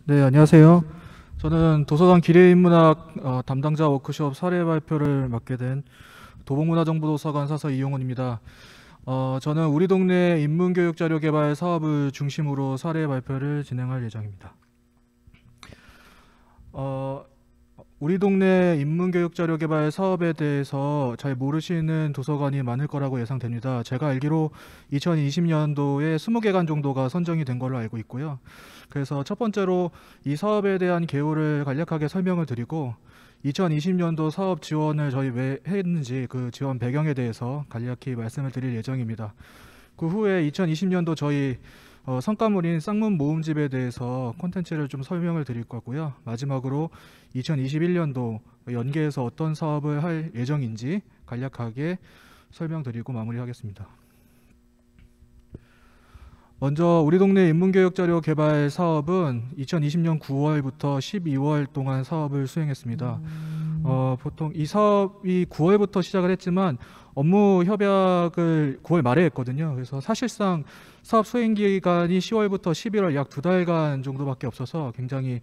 네, 안녕하세요. 저는 도서관 기뢰인문학 담당자 워크숍 사례 발표를 맡게 된 도봉문화정보도서관 사서 이용훈입니다. 저는 우리 동네 인문교육 자료 개발 사업을 중심으로 사례 발표를 진행할 예정입니다. 어, 우리 동네 인문교육 자료 개발 사업에 대해서 잘 모르시는 도서관이 많을 거라고 예상됩니다. 제가 알기로 2020년도에 20개관 정도가 선정이 된 걸로 알고 있고요. 그래서 첫 번째로 이 사업에 대한 개요를 간략하게 설명을 드리고 2020년도 사업 지원을 저희 왜 했는지 그 지원 배경에 대해서 간략히 말씀을 드릴 예정입니다. 그 후에 2020년도 저희 성과물인 쌍문 모음집에 대해서 콘텐츠를 좀 설명을 드릴 거고요. 마지막으로 2021년도 연계해서 어떤 사업을 할 예정인지 간략하게 설명드리고 마무리하겠습니다. 먼저 우리 동네 인문교육자료 개발 사업은 2020년 9월부터 12월 동안 사업을 수행했습니다. 보통 이 사업이 9월부터 시작을 했지만 업무 협약을 9월 말에 했거든요. 그래서 사실상 사업 수행 기간이 10월부터 11월 약 2달간 정도밖에 없어서 굉장히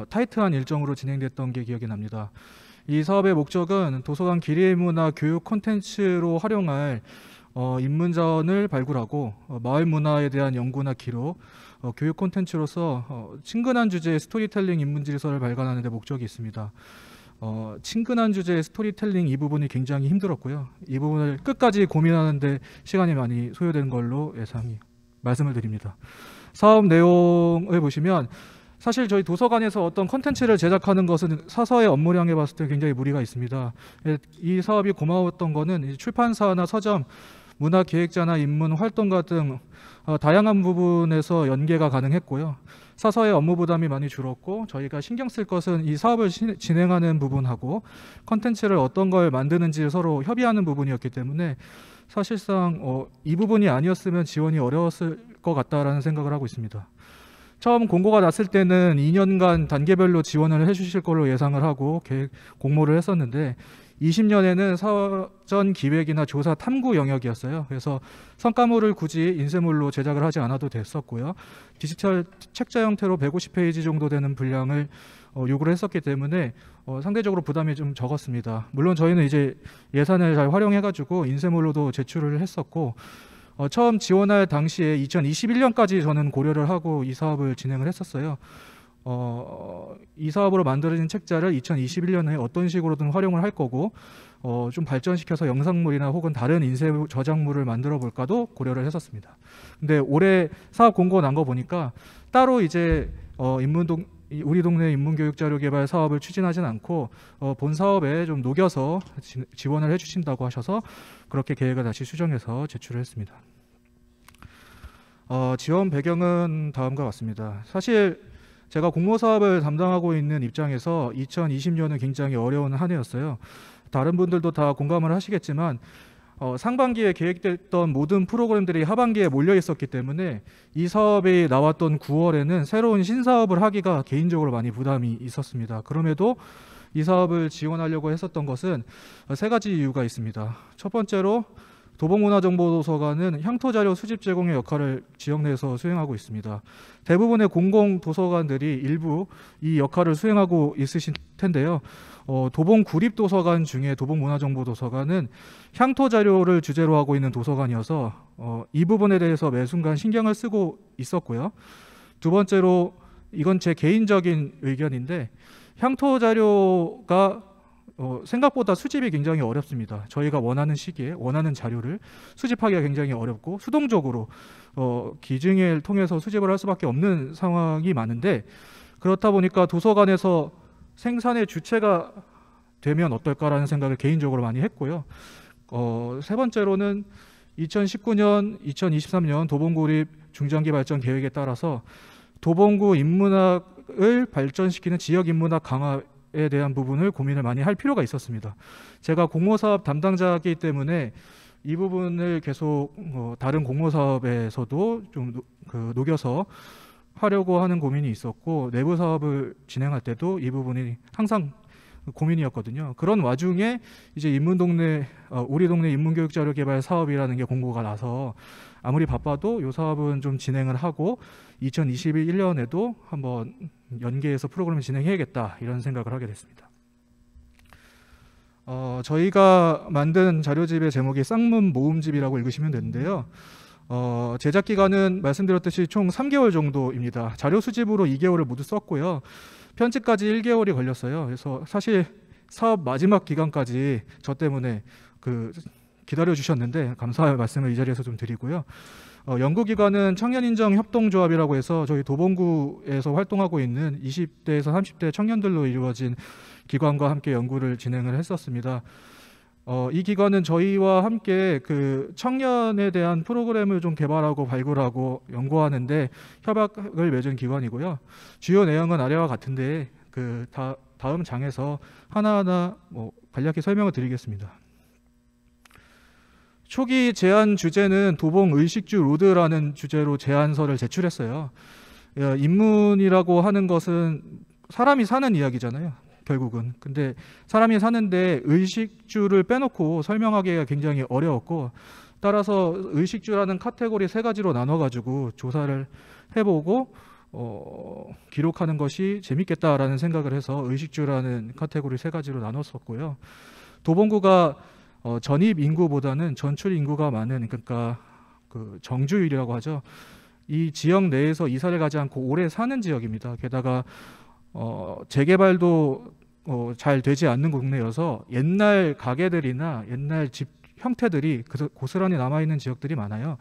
타이트한 일정으로 진행됐던 게 기억이 납니다. 이 사업의 목적은 도서관 기리문화 교육 콘텐츠로 활용할 인문자원을 발굴하고 마을 문화에 대한 연구나 기록, 교육 콘텐츠로서 친근한 주제의 스토리텔링 인문질서를 발간하는 데 목적이 있습니다. 친근한 주제의 스토리텔링 이 부분이 굉장히 힘들었고요. 이 부분을 끝까지 고민하는데 시간이 많이 소요된 걸로 말씀을 드립니다. 사업 내용을 보시면 사실 저희 도서관에서 어떤 콘텐츠를 제작하는 것은 사서의 업무량에 봤을 때 굉장히 무리가 있습니다. 이 사업이 고마웠던 거는 출판사나 서점, 문화기획자나 인문 활동가 등 다양한 부분에서 연계가 가능했고요. 사서의 업무 부담이 많이 줄었고 저희가 신경 쓸 것은 이 사업을 진행하는 부분하고 컨텐츠를 어떤 걸 만드는지 서로 협의하는 부분이었기 때문에 사실상 이 부분이 아니었으면 지원이 어려웠을 것 같다라는 생각을 하고 있습니다. 처음 공고가 났을 때는 2년간 단계별로 지원을 해주실 걸로 예상을 하고 공모를 했었는데 20년에는 사전 기획이나 조사 탐구 영역이었어요. 그래서 성과물을 굳이 인쇄물로 제작을 하지 않아도 됐었고요. 디지털 책자 형태로 150페이지 정도 되는 분량을 요구를 했었기 때문에 상대적으로 부담이 좀 적었습니다. 물론 저희는 이제 예산을 잘 활용해가지고 인쇄물로도 제출을 했었고 처음 지원할 당시에 2021년까지 저는 고려를 하고 이 사업을 진행을 했었어요. 이 사업으로 만들어진 책자를 2021년에 어떤 식으로든 활용을 할 거고 좀 발전시켜서 영상물이나 혹은 다른 인쇄 저작물을 만들어 볼까도 고려를 했었습니다. 근데 올해 사업 공고 난 거 보니까 따로 이제 우리 동네 인문교육자료 개발 사업을 추진하진 않고 본 사업에 좀 녹여서 지원을 해주신다고 하셔서 그렇게 계획을 다시 수정해서 제출을 했습니다. 지원 배경은 다음과 같습니다. 사실 제가 공모 사업을 담당하고 있는 입장에서 2020년은 굉장히 어려운 한 해였어요. 다른 분들도 다 공감을 하시겠지만 상반기에 계획됐던 모든 프로그램들이 하반기에 몰려 있었기 때문에 이 사업이 나왔던 9월에는 새로운 신사업을 하기가 개인적으로 많이 부담이 있었습니다. 그럼에도 이 사업을 지원하려고 했었던 것은 세 가지 이유가 있습니다. 첫 번째로 도봉문화정보도서관은 향토자료 수집 제공의 역할을 지역 내에서 수행하고 있습니다. 대부분의 공공도서관들이 일부 이 역할을 수행하고 있으실 텐데요. 도봉구립도서관 중에 도봉문화정보도서관은 향토자료를 주제로 하고 있는 도서관이어서 이 부분에 대해서 매 순간 신경을 쓰고 있었고요. 두 번째로 이건 제 개인적인 의견인데 향토자료가 생각보다 수집이 굉장히 어렵습니다. 저희가 원하는 시기에 원하는 자료를 수집하기가 굉장히 어렵고 수동적으로 기증을 통해서 수집을 할 수밖에 없는 상황이 많은데 그렇다 보니까 도서관에서 생산의 주체가 되면 어떨까라는 생각을 개인적으로 많이 했고요. 세 번째로는 2019년, 2023년 도봉구립 중장기 발전 계획에 따라서 도봉구 인문학을 발전시키는 지역 인문학 강화에 대한 부분을 고민을 많이 할 필요가 있었습니다. 제가 공모사업 담당자이기 때문에 이 부분을 계속 다른 공모사업에서도 좀 녹여서 하려고 하는 고민이 있었고 내부 사업을 진행할 때도 이 부분이 항상 고민이었거든요. 그런 와중에 이제 인문동네 우리 동네 인문교육자료 개발 사업이라는 게 공고가 나서 아무리 바빠도 이 사업은 좀 진행을 하고 2021년에도 한번 연계해서 프로그램을 진행해야겠다 이런 생각을 하게 됐습니다. 저희가 만든 자료집의 제목이 쌍문 모음집이라고 읽으시면 되는데요. 제작 기간은 말씀드렸듯이 총 3개월 정도입니다. 자료 수집으로 2개월을 모두 썼고요. 편집까지 1개월이 걸렸어요. 그래서 사실 사업 마지막 기간까지 저 때문에 기다려 주셨는데 감사의 말씀을 이 자리에서 좀 드리고요. 연구기관은 청년인정협동조합이라고 해서 저희 도봉구에서 활동하고 있는 20대에서 30대 청년들로 이루어진 기관과 함께 연구를 진행을 했었습니다. 이 기관은 저희와 함께 청년에 대한 프로그램을 좀 개발하고 발굴하고 연구하는데 협약을 맺은 기관이고요. 주요 내용은 아래와 같은데 다음 장에서 하나하나 간략히 설명을 드리겠습니다. 초기 제안 주제는 도봉 의식주 로드라는 주제로 제안서를 제출했어요. 인문이라고 하는 것은 사람이 사는 이야기잖아요. 결국은. 근데 사람이 사는데 의식주를 빼놓고 설명하기가 굉장히 어려웠고, 따라서 의식주라는 카테고리 3가지로 나눠가지고 조사를 해보고 기록하는 것이 재밌겠다라는 생각을 해서 의식주라는 카테고리 3가지로 나눴었고요. 도봉구가 전입 인구보다는 전출 인구가 많은, 그러니까 정주율이라고 하죠. 이 지역 내에서 이사를 가지 않고 오래 사는 지역입니다. 게다가 재개발도 잘 되지 않는 동네여서 옛날 가게들이나 옛날 집 형태들이 고스란히 남아있는 지역들이 많아요.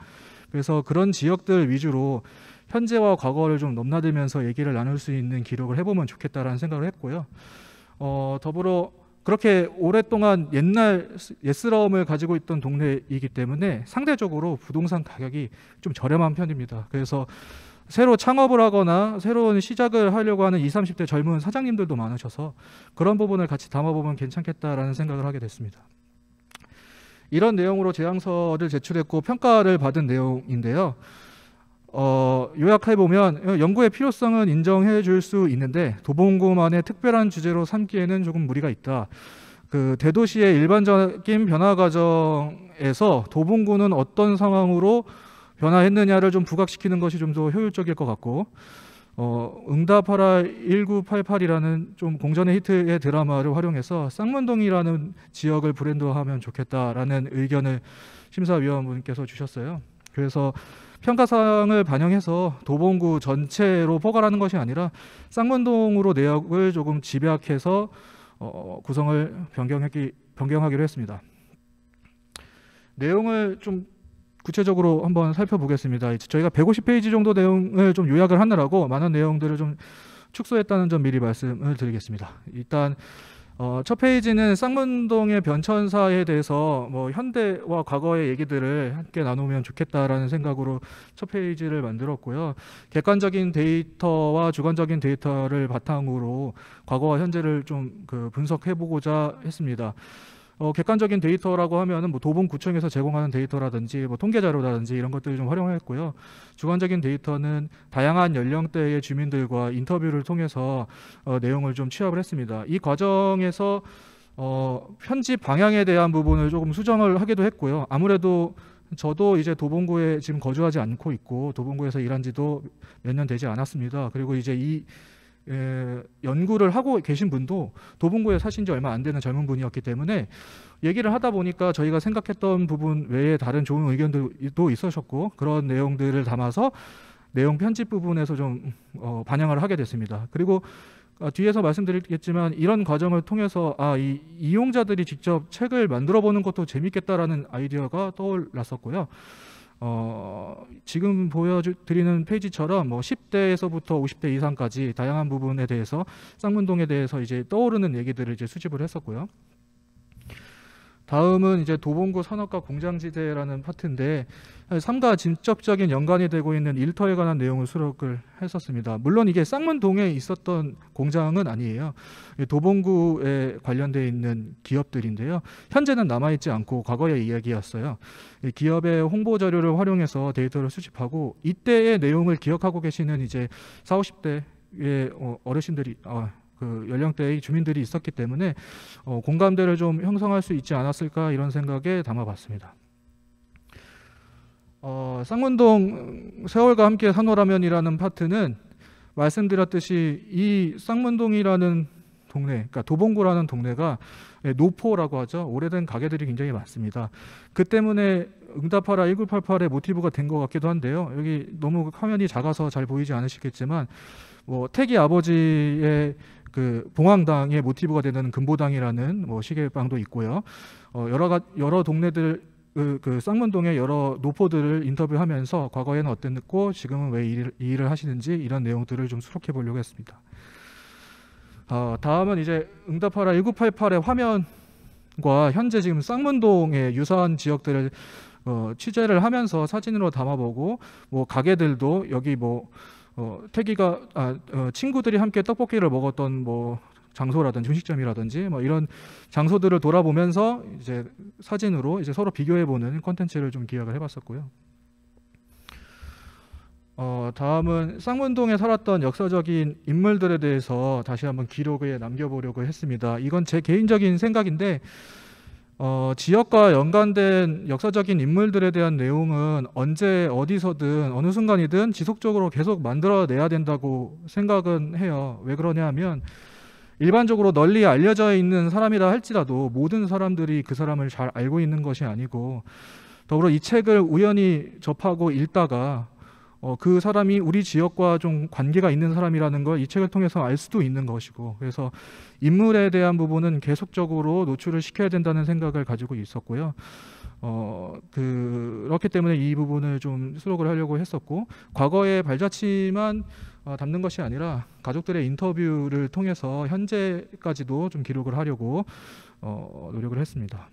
그래서 그런 지역들 위주로 현재와 과거를 좀 넘나들면서 얘기를 나눌 수 있는 기록을 해보면 좋겠다라는 생각을 했고요. 더불어 그렇게 오랫동안 옛스러움을 가지고 있던 동네이기 때문에 상대적으로 부동산 가격이 좀 저렴한 편입니다. 그래서 새로 창업을 하거나 새로운 시작을 하려고 하는 20, 30대 젊은 사장님들도 많으셔서 그런 부분을 같이 담아보면 괜찮겠다라는 생각을 하게 됐습니다. 이런 내용으로 제안서를 제출했고 평가를 받은 내용인데요. 요약해보면 연구의 필요성은 인정해 줄 수 있는데 도봉구만의 특별한 주제로 삼기에는 조금 무리가 있다. 대도시의 일반적인 변화 과정에서 도봉구는 어떤 상황으로 변화했느냐를 좀 부각시키는 것이 좀 더 효율적일 것 같고, 응답하라 1988이라는 좀 공전의 히트의 드라마를 활용해서 쌍문동이라는 지역을 브랜드화하면 좋겠다라는 의견을 심사위원분께서 주셨어요. 그래서 평가사항을 반영해서 도봉구 전체로 포괄하는 것이 아니라 쌍문동으로 내역을 조금 집약해서 구성을 변경하기로 했습니다. 내용을 좀 구체적으로 한번 살펴보겠습니다. 저희가 150페이지 정도 내용을 좀 요약을 하느라고 많은 내용들을 좀 축소했다는 점 미리 말씀을 드리겠습니다. 일단 첫 페이지는 쌍문동의 변천사에 대해서 현대와 과거의 얘기들을 함께 나누면 좋겠다라는 생각으로 첫 페이지를 만들었고요. 객관적인 데이터와 주관적인 데이터를 바탕으로 과거와 현재를 좀 분석해보고자 했습니다. 객관적인 데이터라고 하면은 도봉구청에서 제공하는 데이터라든지 통계 자료라든지 이런 것들을 좀 활용했고요. 주관적인 데이터는 다양한 연령대의 주민들과 인터뷰를 통해서 내용을 좀 취합을 했습니다. 이 과정에서 편집 방향에 대한 부분을 조금 수정을 하기도 했고요. 아무래도 저도 이제 도봉구에 지금 거주하지 않고 있고 도봉구에서 일한 지도 몇 년 되지 않았습니다. 그리고 이제 이 연구를 하고 계신 분도 도봉구에 사신 지 얼마 안 되는 젊은 분이었기 때문에 얘기를 하다 보니까 저희가 생각했던 부분 외에 다른 좋은 의견도 있으셨고, 그런 내용들을 담아서 내용 편집 부분에서 좀 반영을 하게 됐습니다. 그리고 뒤에서 말씀드리겠지만 이런 과정을 통해서 이 이용자들이 직접 책을 만들어 보는 것도 재밌겠다라는 아이디어가 떠올랐었고요. 지금 보여드리는 페이지처럼 10대에서부터 50대 이상까지 다양한 부분에 대해서 쌍문동에 대해서 이제 떠오르는 얘기들을 이제 수집을 했었고요. 다음은 이제 도봉구 산업과 공장지대라는 파트인데 삶과 직접적인 연관이 되고 있는 일터에 관한 내용을 수록을 했었습니다. 물론 이게 쌍문동에 있었던 공장은 아니에요. 도봉구에 관련되어 있는 기업들인데요. 현재는 남아있지 않고 과거의 이야기였어요. 기업의 홍보 자료를 활용해서 데이터를 수집하고 이때의 내용을 기억하고 계시는 이제 40, 50대의 어르신들이 그 연령대의 주민들이 있었기 때문에 공감대를 좀 형성할 수 있지 않았을까 이런 생각에 담아봤습니다. 쌍문동 세월과 함께 산호라면이라는 파트는 말씀드렸듯이 이 쌍문동이라는 동네, 그러니까 도봉구라는 동네가 노포라고 하죠. 오래된 가게들이 굉장히 많습니다. 그 때문에 응답하라 1988의 모티브가 된 것 같기도 한데요. 여기 너무 화면이 작아서 잘 보이지 않으시겠지만 뭐 태기 아버지의 그 봉황당의 모티브가 되는 금보당이라는 뭐 시계방도 있고요. 여러 동네들 그 쌍문동의 여러 노포들을 인터뷰하면서 과거에는 어땠고 지금은 왜 이 일을 하시는지 이런 내용들을 좀 수록해 보려고 했습니다. 다음은 이제 응답하라 1988의 화면과 현재 지금 쌍문동의 유사한 지역들을 취재를 하면서 사진으로 담아보고 뭐 가게들도 여기 뭐 태기가 친구들이 함께 떡볶이를 먹었던 뭐 장소라든지 음식점이라든지 뭐 이런 장소들을 돌아보면서 이제 사진으로 이제 서로 비교해보는 콘텐츠를 좀 기획을 해봤었고요. 다음은 쌍문동에 살았던 역사적인 인물들에 대해서 다시 한번 기록에 남겨보려고 했습니다. 이건 제 개인적인 생각인데 지역과 연관된 역사적인 인물들에 대한 내용은 언제 어디서든 어느 순간이든 지속적으로 계속 만들어내야 된다고 생각은 해요. 왜 그러냐 하면 일반적으로 널리 알려져 있는 사람이라 할지라도 모든 사람들이 그 사람을 잘 알고 있는 것이 아니고 더불어 이 책을 우연히 접하고 읽다가 그 사람이 우리 지역과 좀 관계가 있는 사람이라는 걸 이 책을 통해서 알 수도 있는 것이고 그래서 인물에 대한 부분은 계속적으로 노출을 시켜야 된다는 생각을 가지고 있었고요. 그렇기 때문에 이 부분을 좀 수록을 하려고 했었고 과거의 발자취만 담는 것이 아니라 가족들의 인터뷰를 통해서 현재까지도 좀 기록을 하려고 노력을 했습니다.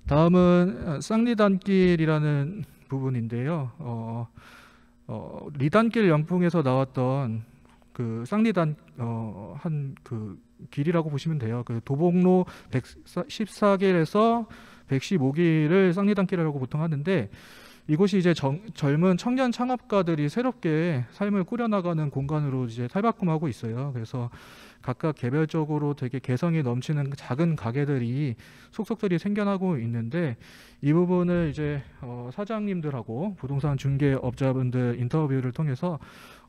다음은 쌍리단길이라는 부분인데요. 리단길 연풍에서 나왔던 그 쌍리단 한 그 길이라고 보시면 돼요. 그 도봉로 114길에서 115길을 쌍리단길이라고 보통 하는데 이곳이 이제 젊은 청년 창업가들이 새롭게 삶을 꾸려나가는 공간으로 이제 탈바꿈하고 있어요. 그래서 각각 개별적으로 되게 개성이 넘치는 작은 가게들이 속속들이 생겨나고 있는데 이 부분을 이제 사장님들하고 부동산 중개업자분들 인터뷰를 통해서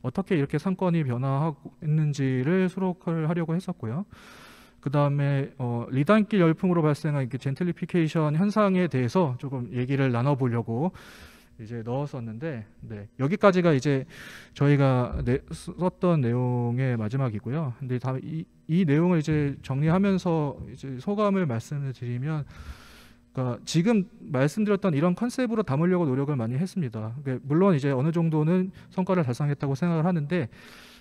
어떻게 이렇게 상권이 변화했는지를 수록을 하려고 했었고요. 그 다음에 리단길 열풍으로 발생한 이렇게 젠틀리피케이션 현상에 대해서 조금 얘기를 나눠보려고 이제 넣었었는데, 네, 여기까지가 이제 저희가 썼던 내용의 마지막이고요. 근데 이 내용을 이제 정리하면서 이제 소감을 말씀을 드리면, 그러니까 지금 말씀드렸던 이런 컨셉으로 담으려고 노력을 많이 했습니다. 물론 이제 어느 정도는 성과를 달성했다고 생각을 하는데.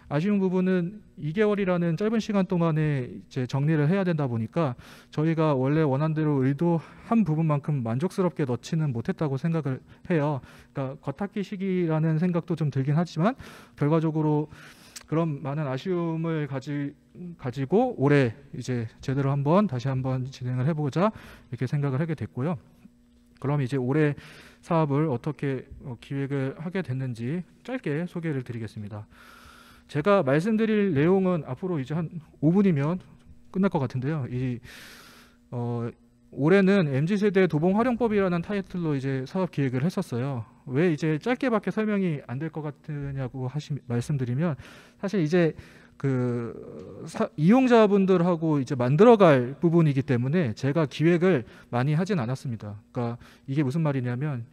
아쉬운 부분은 2개월이라는 짧은 시간 동안에 이제 정리를 해야 된다 보니까 저희가 원래 원한 대로 의도한 부분만큼 만족스럽게 넣지는 못했다고 생각을 해요. 그러니까 겉핥기 시기라는 생각도 좀 들긴 하지만 결과적으로 그런 많은 아쉬움을 가지고 올해 이제 제대로 다시 한번 진행을 해보자 이렇게 생각을 하게 됐고요. 그럼 이제 올해 사업을 어떻게 기획을 하게 됐는지 짧게 소개를 드리겠습니다. 제가 말씀드릴 내용은 앞으로 이제 한 5분이면 끝날 것 같은데요. 올해는 MZ세대 도봉 활용법이라는 타이틀로 이제 사업 기획을 했었어요. 왜 이제 짧게밖에 설명이 안 될 것 같으냐고 말씀드리면 사실 이제 이용자분들하고 이제 만들어갈 부분이기 때문에 제가 기획을 많이 하진 않았습니다. 그러니까 이게 무슨 말이냐면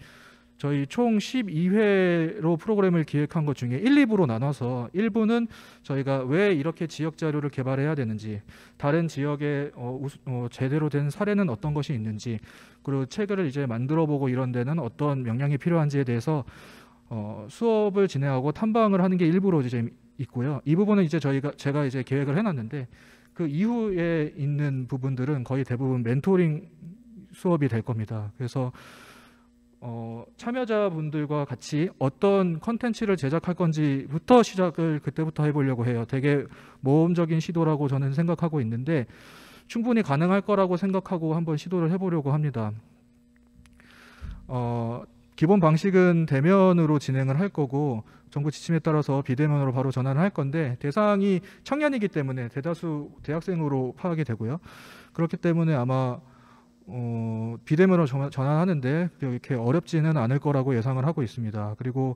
저희 총 12회로 프로그램을 기획한 것 중에 1, 2부로 나눠서 1부는 저희가 왜 이렇게 지역 자료를 개발해야 되는지, 다른 지역에 제대로 된 사례는 어떤 것이 있는지, 그리고 책을 이제 만들어보고 이런 데는 어떤 역량이 필요한지에 대해서 수업을 진행하고 탐방을 하는 게 일부로 이제 있고요. 이 부분은 이제 제가 이제 계획을 해놨는데 그 이후에 있는 부분들은 거의 대부분 멘토링 수업이 될 겁니다. 그래서 참여자분들과 같이 어떤 컨텐츠를 제작할 건지부터 시작을 그때부터 해보려고 해요. 되게 모험적인 시도라고 저는 생각하고 있는데 충분히 가능할 거라고 생각하고 한번 시도를 해보려고 합니다. 기본 방식은 대면으로 진행을 할 거고 정부 지침에 따라서 비대면으로 바로 전환을 할 건데 대상이 청년이기 때문에 대다수 대학생으로 파악이 되고요. 그렇기 때문에 아마 비대면으로 전환하는데 이렇게 어렵지는 않을 거라고 예상을 하고 있습니다. 그리고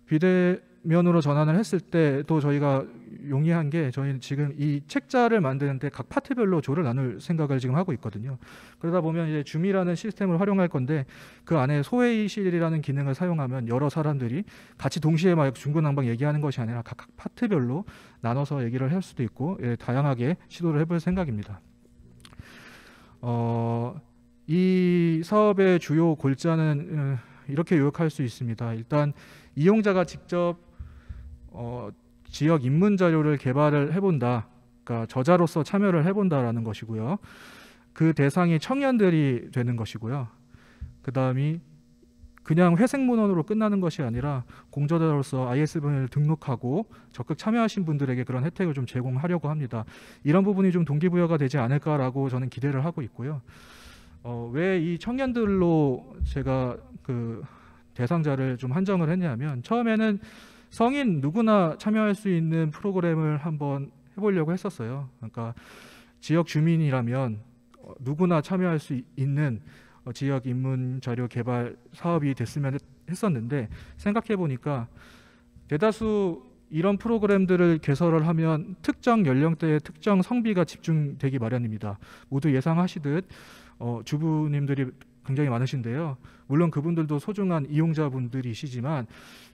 비대면으로 전환을 했을 때 또 저희가 용이한 게 저희는 지금 이 책자를 만드는데 각 파트별로 조를 나눌 생각을 지금 하고 있거든요. 그러다 보면 이제 줌이라는 시스템을 활용할 건데 그 안에 소회의실이라는 기능을 사용하면 여러 사람들이 같이 동시에 막 중구난방 얘기하는 것이 아니라 각 파트별로 나눠서 얘기를 할 수도 있고 다양하게 시도를 해볼 생각입니다. 이 사업의 주요 골자는 이렇게 요약할 수 있습니다. 일단 이용자가 직접 지역 입문 자료를 개발을 해본다. 그러니까 저자로서 참여를 해본다라는 것이고요. 그 대상이 청년들이 되는 것이고요. 그 다음이 그냥 회색 문헌으로 끝나는 것이 아니라 공저자로서 ISBN을 등록하고 적극 참여하신 분들에게 그런 혜택을 좀 제공하려고 합니다. 이런 부분이 좀 동기부여가 되지 않을까라고 저는 기대를 하고 있고요. 왜 이 청년들로 제가 그 대상자를 좀 한정을 했냐면 처음에는 성인 누구나 참여할 수 있는 프로그램을 한번 해보려고 했었어요. 그러니까 지역 주민이라면 누구나 참여할 수 있는 지역 입문 자료 개발 사업이 됐으면 했었는데 생각해 보니까 대다수 이런 프로그램들을 개설을 하면 특정 연령대의 특정 성비가 집중되기 마련입니다. 모두 예상하시듯 주부님들이 굉장히 많으신데요. 물론 그분들도 소중한 이용자분들이시지만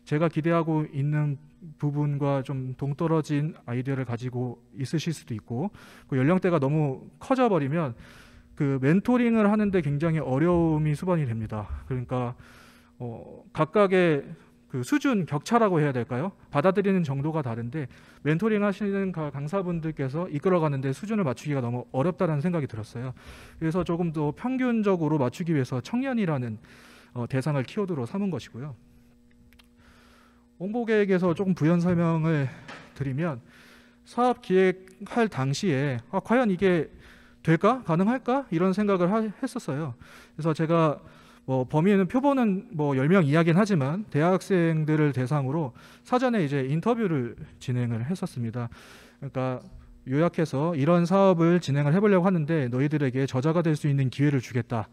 제가 기대하고 있는 부분과 좀 동떨어진 아이디어를 가지고 있으실 수도 있고 그 연령대가 너무 커져버리면 그 멘토링을 하는데 굉장히 어려움이 수반이 됩니다. 그러니까 각각의 그 수준 격차라고 해야 될까요? 받아들이는 정도가 다른데 멘토링 하시는 강사분들께서 이끌어가는데 수준을 맞추기가 너무 어렵다는 생각이 들었어요. 그래서 조금 더 평균적으로 맞추기 위해서 청년이라는 대상을 키워드로 삼은 것이고요. 홍보 계획에서 조금 부연 설명을 드리면 사업 기획할 당시에 과연 이게 될까? 가능할까? 이런 생각을 했었어요. 그래서 제가 범위는 표본은 10명 이야기는 하지만 대학생들을 대상으로 사전에 이제 인터뷰를 진행을 했었습니다. 그러니까 요약해서 이런 사업을 진행을 해보려고 하는데 너희들에게 저자가 될 수 있는 기회를 주겠다.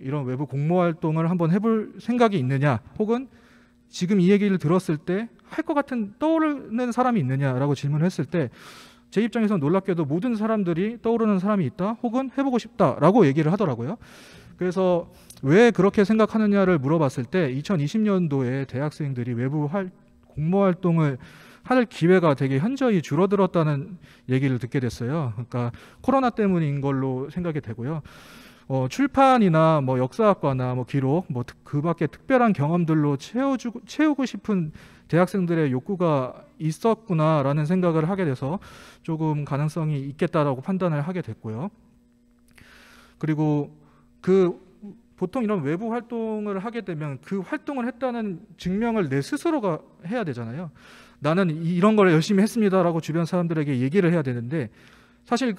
이런 외부 공모 활동을 한번 해볼 생각이 있느냐? 혹은 지금 이 얘기를 들었을 때 할 것 같은 떠오르는 사람이 있느냐라고 질문을 했을 때 제 입장에서는 놀랍게도 모든 사람들이 떠오르는 사람이 있다 혹은 해보고 싶다라고 얘기를 하더라고요. 그래서 왜 그렇게 생각하느냐를 물어봤을 때 2020년도에 대학생들이 외부 공모 활동을 할 기회가 되게 현저히 줄어들었다는 얘기를 듣게 됐어요. 그러니까 코로나 때문인 걸로 생각이 되고요. 출판이나 역사학과나 기록 그 밖에 특별한 경험들로 채우고 싶은 대학생들의 욕구가 있었구나라는 생각을 하게 돼서 조금 가능성이 있겠다라고 판단을 하게 됐고요. 그리고 보통 이런 외부 활동을 하게 되면 그 활동을 했다는 증명을 내 스스로가 해야 되잖아요. 나는 이런 걸 열심히 했습니다라고 주변 사람들에게 얘기를 해야 되는데 사실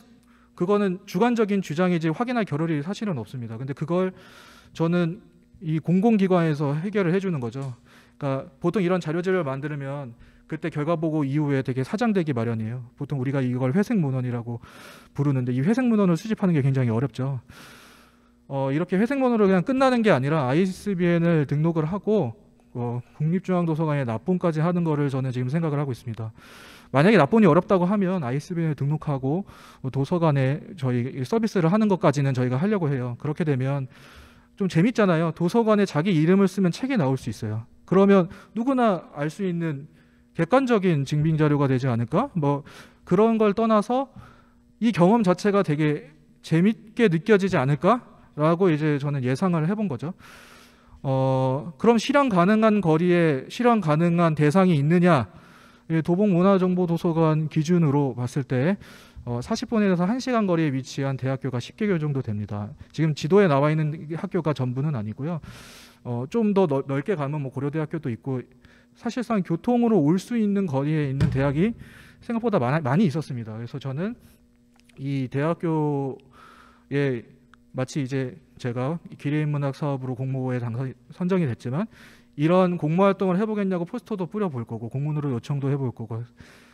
그거는 주관적인 주장이지 확인할 겨를이 사실은 없습니다. 근데 그걸 저는 이 공공기관에서 해결을 해주는 거죠. 그러니까 보통 이런 자료집을 만들면 그때 결과 보고 이후에 되게 사장되기 마련이에요. 보통 우리가 이걸 회색 문헌이라고 부르는데 이 회색 문헌을 수집하는 게 굉장히 어렵죠. 이렇게 회색 문헌으로 그냥 끝나는 게 아니라 ISBN을 등록을 하고 국립중앙도서관에 납본까지 하는 거를 저는 지금 생각을 하고 있습니다. 만약에 납본이 어렵다고 하면 ISBN을 등록하고 도서관에 저희 서비스를 하는 것까지는 저희가 하려고 해요. 그렇게 되면 좀 재밌잖아요. 도서관에 자기 이름을 쓰면 책이 나올 수 있어요. 그러면 누구나 알 수 있는 객관적인 증빙 자료가 되지 않을까? 그런 걸 떠나서 이 경험 자체가 되게 재밌게 느껴지지 않을까라고 이제 저는 예상을 해본 거죠. 그럼 실현 가능한 거리에 실현 가능한 대상이 있느냐? 도봉문화정보도서관 기준으로 봤을 때 40분에서 1시간 거리에 위치한 대학교가 10개교 정도 됩니다. 지금 지도에 나와 있는 학교가 전부는 아니고요. 좀 더 넓게 가면 고려대학교도 있고 사실상 교통으로 올 수 있는 거리에 있는 대학이 생각보다 많이 있었습니다. 그래서 저는 이 대학교에 마치 이제 제가 기계인문학 사업으로 공모에 선정이 됐지만 이런 공모 활동을 해보겠냐고 포스터도 뿌려볼 거고 공문으로 요청도 해볼 거고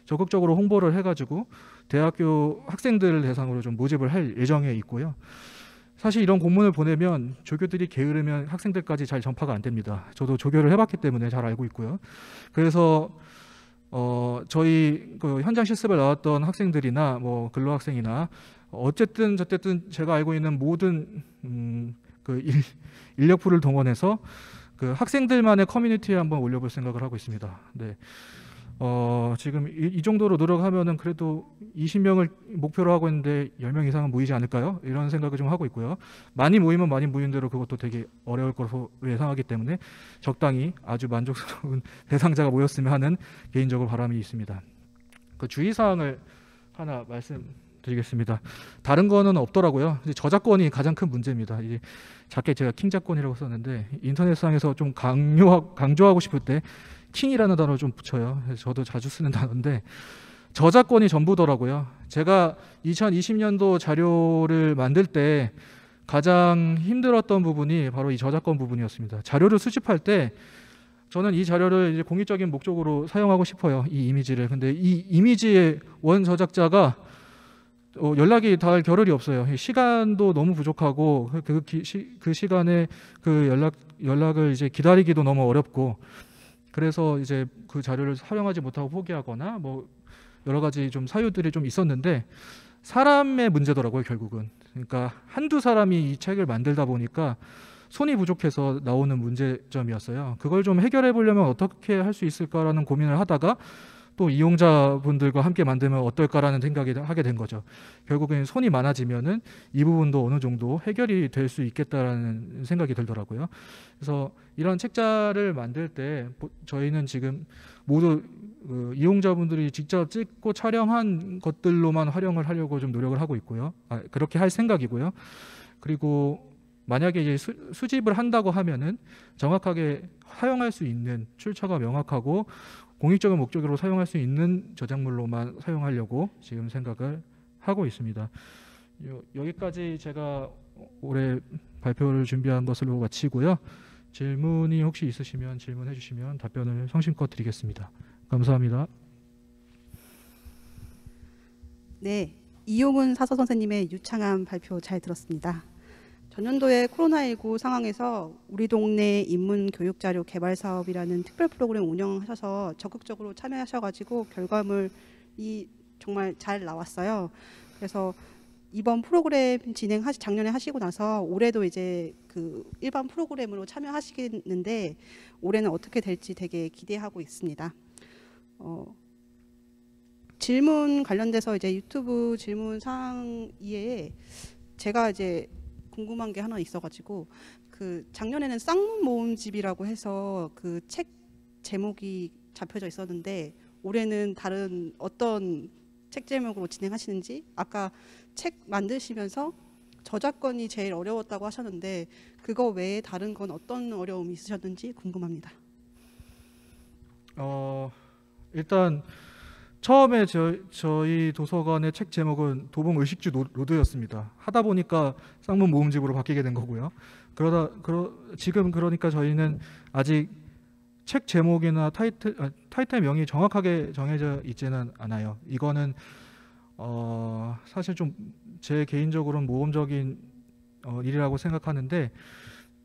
적극적으로 홍보를 해가지고 대학교 학생들을 대상으로 좀 모집을 할 예정에 있고요. 사실 이런 공문을 보내면 조교들이 게으르면 학생들까지 잘 전파가 안 됩니다. 저도 조교를 해봤기 때문에 잘 알고 있고요. 그래서 저희 그 현장 실습을 나왔던 학생들이나 뭐 근로학생이나 어쨌든 저쨌든 제가 알고 있는 모든 그 인력풀을 동원해서 그 학생들만의 커뮤니티에 한번 올려볼 생각을 하고 있습니다. 네. 지금 이 정도로 노력하면은 그래도 20명을 목표로 하고 있는데 10명 이상은 모이지 않을까요? 이런 생각을 좀 하고 있고요. 많이 모이면 많이 모인 대로 그것도 되게 어려울 것으로 예상하기 때문에 적당히 아주 만족스러운 대상자가 모였으면 하는 개인적으로 바람이 있습니다. 그 주의사항을 하나 말씀드리겠습니다. 다른 거는 없더라고요. 저작권이 가장 큰 문제입니다. 이제 작게 제가 킹작권이라고 썼는데 인터넷상에서 좀 강조하고 싶을 때 킹이라는 단어를 좀 붙여요. 그래서 저도 자주 쓰는 단어인데 저작권이 전부더라고요. 제가 2020년도 자료를 만들 때 가장 힘들었던 부분이 바로 이 저작권 부분이었습니다. 자료를 수집할 때 저는 이 자료를 이제 공익적인 목적으로 사용하고 싶어요. 이 이미지를. 근데 이 이미지의 원 저작자가 연락이 닿을 겨를이 없어요. 시간도 너무 부족하고 그 시간에 그 연락을 이제 기다리기도 너무 어렵고 그래서 이제 그 자료를 사용하지 못하고 포기하거나 뭐 여러 가지 좀 사유들이 좀 있었는데 사람의 문제더라고요, 결국은. 그러니까 한두 사람이 이 책을 만들다 보니까 손이 부족해서 나오는 문제점이었어요. 그걸 좀 해결해 보려면 어떻게 할 수 있을까라는 고민을 하다가 또 이용자분들과 함께 만들면 어떨까라는 생각이 하게 된 거죠. 결국엔 손이 많아지면은 이 부분도 어느 정도 해결이 될 수 있겠다라는 생각이 들더라고요. 그래서 이런 책자를 만들 때 저희는 지금 모두 이용자분들이 직접 찍고 촬영한 것들로만 활용을 하려고 좀 노력을 하고 있고요. 그렇게 할 생각이고요. 그리고 만약에 이제 수집을 한다고 하면은 정확하게 사용할 수 있는 출처가 명확하고 공익적인 목적으로 사용할 수 있는 저작물로만 사용하려고 지금 생각을 하고 있습니다. 여기까지 제가 올해 발표를 준비한 것으로 마치고요. 질문이 혹시 있으시면 질문해 주시면 답변을 성심껏 드리겠습니다. 감사합니다. 네, 이용훈 사서 선생님의 유창한 발표 잘 들었습니다. 전년도에 코로나19 상황에서 우리 동네 인문교육자료 개발 사업이라는 특별 프로그램 운영하셔서 적극적으로 참여하셔가지고 결과물이 정말 잘 나왔어요. 그래서 이번 프로그램 작년에 하시고 나서 올해도 이제 그 일반 프로그램으로 참여하시겠는데 올해는 어떻게 될지 되게 기대하고 있습니다. 질문 관련돼서 이제 유튜브 질문 사항 이외에 제가 이제 궁금한 게 하나 있어가지고 그 작년에는 쌍문 모음집이라고 해서 그 책 제목이 잡혀져 있었는데 올해는 다른 어떤 책 제목으로 진행하시는지 아까 책 만드시면서 저작권이 제일 어려웠다고 하셨는데 그거 외에 다른 건 어떤 어려움이 있으셨는지 궁금합니다. 일단 처음에 저희 도서관의 책 제목은 도봉 의식주 로드였습니다. 하다 보니까 쌍문 모음집으로 바뀌게 된 거고요. 지금 그러니까 저희는 아직 책 제목이나 타이틀 명이 정확하게 정해져 있지는 않아요. 이거는 사실 좀 제 개인적으로는 모험적인 일이라고 생각하는데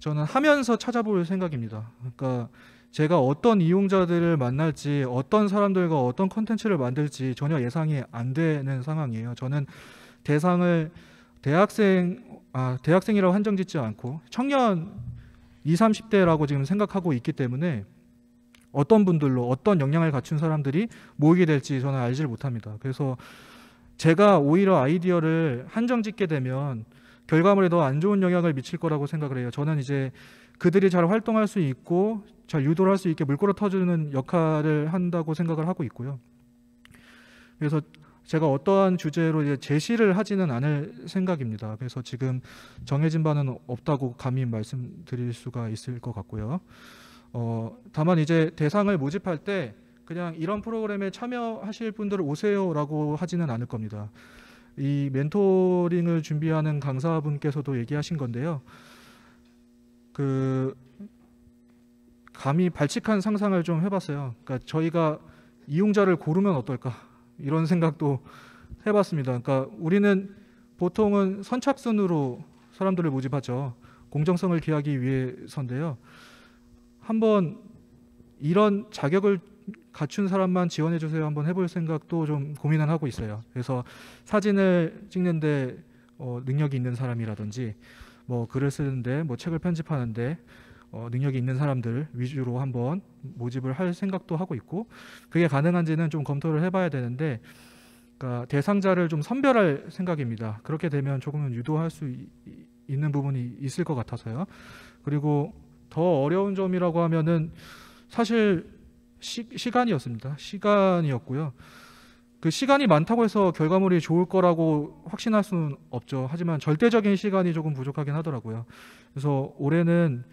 저는 하면서 찾아볼 생각입니다. 그러니까 제가 어떤 이용자들을 만날지 어떤 사람들과 어떤 컨텐츠를 만들지 전혀 예상이 안 되는 상황이에요. 저는 대상을 대학생이라고 한정짓지 않고 청년 20, 30대라고 지금 생각하고 있기 때문에 어떤 분들로 어떤 역량을 갖춘 사람들이 모이게 될지 저는 알지를 못합니다. 그래서 제가 오히려 아이디어를 한정짓게 되면 결과물에 더 안 좋은 영향을 미칠 거라고 생각을 해요. 저는 이제 그들이 잘 활동할 수 있고 잘 유도를 할 수 있게 물꼬를 터주는 역할을 한다고 생각을 하고 있고요. 그래서 제가 어떠한 주제로 이제 제시를 하지는 않을 생각입니다. 그래서 지금 정해진 바는 없다고 감히 말씀드릴 수가 있을 것 같고요. 다만 이제 대상을 모집할 때 그냥 이런 프로그램에 참여하실 분들 오세요라고 하지는 않을 겁니다. 이 멘토링을 준비하는 강사분께서도 얘기하신 건데요. 그 감히 발칙한 상상을 좀 해봤어요. 그러니까 저희가 이용자를 고르면 어떨까 이런 생각도 해봤습니다. 그러니까 우리는 보통은 선착순으로 사람들을 모집하죠. 공정성을 기하기 위해서인데요. 한번 이런 자격을 갖춘 사람만 지원해 주세요 한번 해볼 생각도 좀 고민을 하고 있어요. 그래서 사진을 찍는데 능력이 있는 사람이라든지 뭐 글을 쓰는데 뭐 책을 편집하는데 능력이 있는 사람들 위주로 한번 모집을 할 생각도 하고 있고, 그게 가능한지는 좀 검토를 해봐야 되는데, 그러니까 대상자를 좀 선별할 생각입니다. 그렇게 되면 조금은 유도할 수 있는 부분이 있을 것 같아서요. 그리고 더 어려운 점이라고 하면은 사실 시간이었습니다. 시간이었고요. 그 시간이 많다고 해서 결과물이 좋을 거라고 확신할 수는 없죠. 하지만 절대적인 시간이 조금 부족하긴 하더라고요. 그래서 올해는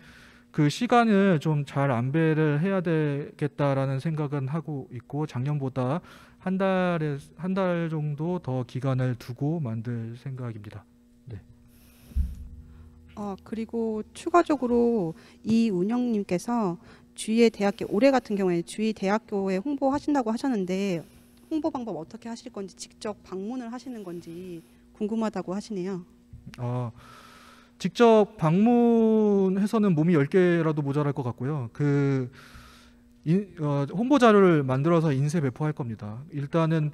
그 시간을 좀 잘 안배를 해야 되겠다라는 생각은 하고 있고, 작년보다 한 달 정도 더 기간을 두고 만들 생각입니다. 네. 그리고 추가적으로 이운영님께서 주위의 대학교, 올해 같은 경우에 주위 대학교에 홍보하신다고 하셨는데 홍보 방법 어떻게 하실 건지, 직접 방문을 하시는 건지 궁금하다고 하시네요. 직접 방문해서는 몸이 10개라도 모자랄 것 같고요. 홍보 자료를 만들어서 인쇄 배포할 겁니다. 일단은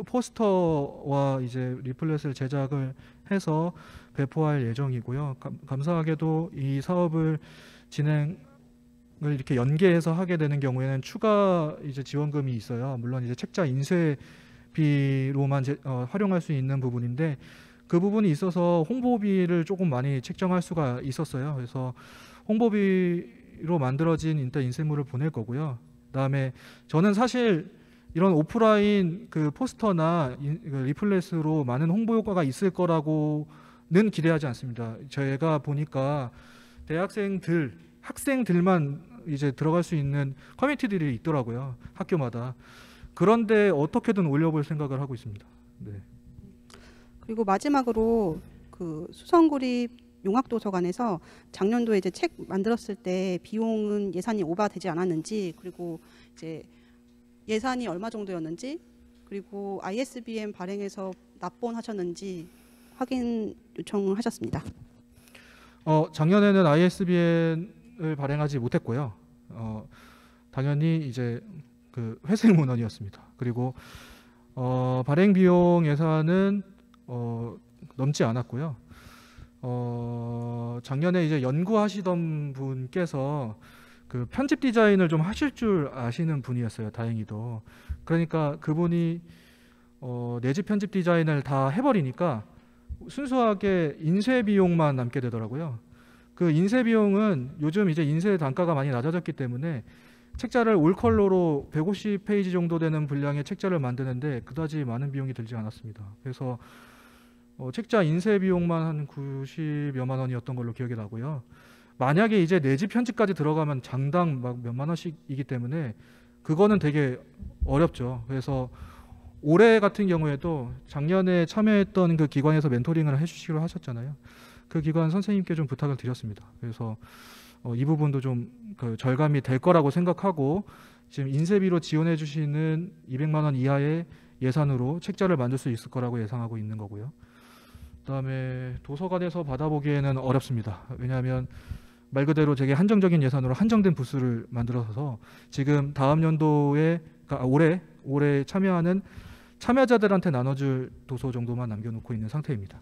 포스터와 이제 리플렛을 제작을 해서 배포할 예정이고요. 감사하게도 이 사업을 진행을 이렇게 연계해서 하게 되는 경우에는 추가 이제 지원금이 있어요. 물론 이제 책자 인쇄비로만 활용할 수 있는 부분인데, 그 부분이 있어서 홍보비를 조금 많이 책정할 수가 있었어요. 그래서 홍보비로 만들어진 일단 인쇄물을 보낼 거고요. 그다음에 저는 사실 이런 오프라인 그 포스터나 리플렛으로 많은 홍보 효과가 있을 거라고는 기대하지 않습니다. 제가 보니까 학생들만 이제 들어갈 수 있는 커뮤니티들이 있더라고요. 학교마다. 그런데 어떻게든 올려볼 생각을 하고 있습니다. 네. 그리고 마지막으로 그 수성구립 용학도서관에서 작년도에 이제 책 만들었을 때 비용은 예산이 오버되지 않았는지, 그리고 이제 예산이 얼마 정도였는지, 그리고 ISBN 발행해서 납본하셨는지 확인 요청을 하셨습니다. 작년에는 ISBN을 발행하지 못했고요. 당연히 이제 그 회생 문헌이었습니다. 그리고 발행 비용 예산은 넘지 않았고요. 작년에 이제 연구하시던 분께서 그 편집 디자인을 좀 하실 줄 아시는 분이었어요. 다행히도. 그러니까 그분이 내집 편집 디자인을 다 해버리니까 순수하게 인쇄 비용만 남게 되더라고요. 그 인쇄 비용은 요즘 이제 인쇄 단가가 많이 낮아졌기 때문에 책자를 올 컬러로 150페이지 정도 되는 분량의 책자를 만드는데 그다지 많은 비용이 들지 않았습니다. 그래서 책자 인쇄 비용만 한 90여만 원이었던 걸로 기억이 나고요. 만약에 이제 내집 편집까지 들어가면 장당 막 몇만 원씩이기 때문에 그거는 되게 어렵죠. 그래서 올해 같은 경우에도 작년에 참여했던 그 기관에서 멘토링을 해주시기로 하셨잖아요. 그 기관 선생님께 좀 부탁을 드렸습니다. 그래서 이 부분도 좀 그 절감이 될 거라고 생각하고, 지금 인쇄비로 지원해 주시는 200만 원 이하의 예산으로 책자를 만들 수 있을 거라고 예상하고 있는 거고요. 그다음에 도서관에서 받아보기에는 어렵습니다. 왜냐하면 말 그대로 되게 한정적인 예산으로 한정된 부스를 만들어서 지금 다음 연도에, 그러니까 올해 참여하는 참여자들한테 나눠줄 도서 정도만 남겨놓고 있는 상태입니다.